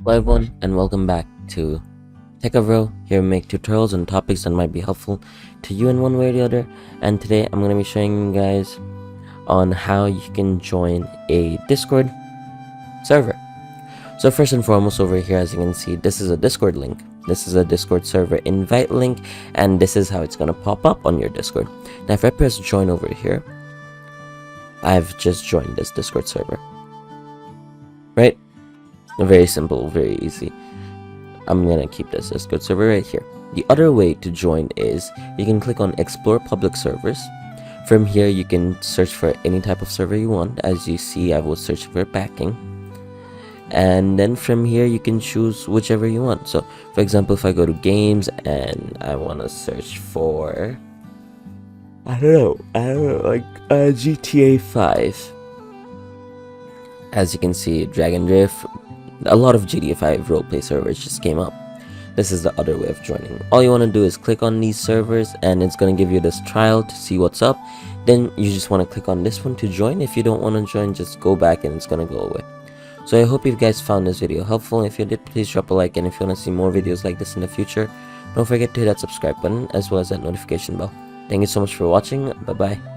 Hello everyone and welcome back to TechAvro. Here we make tutorials on topics that might be helpful to you in one way or the other, and today I'm going to be showing you guys on how you can join a Discord server. So first and foremost, over here, as you can see, this is a Discord link. This is a Discord server invite link, and this is how it's going to pop up on your Discord. Now if I press join over here, I've just joined this Discord server, right? Very simple, very easy. I'm gonna keep this Discord server right here. The other way to join is you can click on explore public servers. From here you can search for any type of server you want. As you see, I will search for packing, and then from here you can choose whichever you want. So for example, if I go to games and I want to search for I don't know, like GTA 5. As you can see, Dragon Drift, a lot of GTA 5 roleplay servers just came up. This is the other way of joining. All you want to do is click on these servers and it's going to give you this trial to see what's up. Then you just want to click on this one to join. If you don't want to join, just go back and it's going to go away. So I hope you guys found this video helpful. If you did, please drop a like, and if you want to see more videos like this in the future, don't forget to hit that subscribe button as well as that notification bell. Thank you so much for watching. Bye bye.